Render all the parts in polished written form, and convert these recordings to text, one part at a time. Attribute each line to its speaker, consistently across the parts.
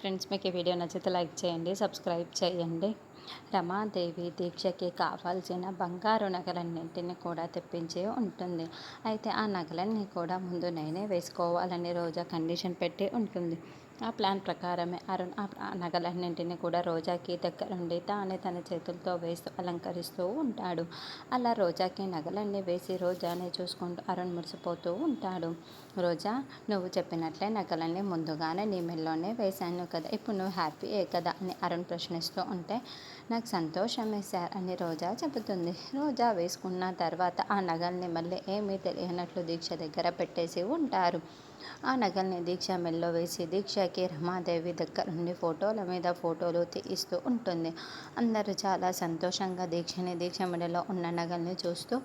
Speaker 1: Friends, మీకు ఈ video నచ్చితే లైక్ చేయండి, సబ్స్క్రైబ్ చేయండి. రమాదేవి దీక్షకి కావాల్సిన బంగారు నగలన్నింటినీ కూడా తెప్పించి ఉంటుంది. అయితే ఆ నగలన్నీ కూడా ముందు నేనే వేసుకోవాలని రోజా కండిషన్ పెట్టి ఉంటుంది. ఆ ప్లాన్ ప్రకారమే అరుణ్ ఆ నగలన్నింటినీ కూడా రోజాకి దగ్గరుండి తానే తన చేతులతో వేస్తూ అలంకరిస్తూ ఉంటాడు. అలా రోజాకి నగలన్నీ వేసి రోజానే చూసుకుంటూ అరుణ్ మురిసిపోతూ ఉంటాడు. రోజా, నువ్వు చెప్పినట్లే నగలన్నీ ముందుగానే నీ మెల్లోనే వేశాను కదా, ఇప్పుడు నువ్వు హ్యాపీయే కదా అని అరుణ్ ప్రశ్నిస్తూ ఉంటే, నాకు సంతోషమే సార్ అని రోజా చెబుతుంది. రోజా వేసుకున్న తర్వాత ఆ నగల్ని మళ్ళీ ఏమీ తెలియనట్లు దీక్ష దగ్గర పెట్టేసి ఉంటారు. ఆ నగల్ని దీక్ష మెల్లో వేసి దీక్షకి రమాదేవి దగ్గరుండి ఫోటోల మీద ఫోటోలు తీయిస్తూ ఉంటుంది. అందరూ చాలా సంతోషంగా దీక్ష మెడలో ఉన్న నగల్ని చూస్తూ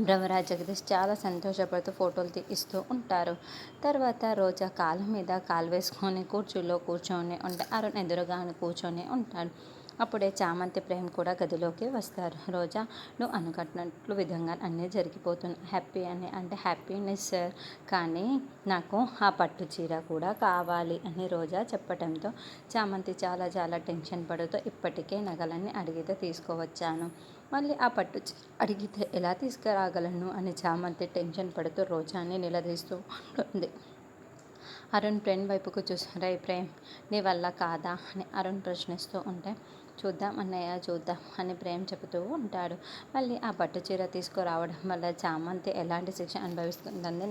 Speaker 1: భ్రమరాజ్ జగదీష్ చాలా సంతోషపడుతూ ఫోటోలు తీయిస్తూ ఉంటారు. తర్వాత రోజా కాళ్ళ మీద కాలు వేసుకొని కుర్చీలో కూర్చొని ఉంటే అరుణ్ ఎదురుగానే కూర్చొని ఉంటాడు. అప్పుడే చామంతి ప్రేమ్ కూడా గదిలోకి వస్తారు. రోజా, నువ్వు అనుకున్నట్లు విధంగా అన్నీ జరిగిపోతున్నాయి, హ్యాపీ అని అంటే హ్యాపీనెస్ సార్, కానీ నాకు ఆ పట్టు చీర కూడా కావాలి అని రోజా చెప్పటంతో చామంతి చాలా చాలా టెన్షన్ పడుతూ, ఇప్పటికే నగలన్నీ అడిగితే తీసుకువచ్చాను, మళ్ళీ ఆ పట్టు చీర అడిగితే ఎలా తీసుకురాగలను అని చామంతి టెన్షన్ పడుతూ రోజాని నిలదీస్తూ ఉంటుంది. అరుణ్ ప్రేమ్ వైపుకు చూసి, రే ప్రేమ్, నీ వల్ల కాదా అని అరుణ్ ప్రశ్నిస్తూ ఉంటే, చూద్దాం అన్నయ్య చూద్దాం అని ప్రేమ్ చెబుతూ ఉంటాడు. మళ్ళీ ఆ పట్టు చీర తీసుకురావడం వల్ల చామంతి ఎలాంటి శిక్ష అనుభవిస్తుందని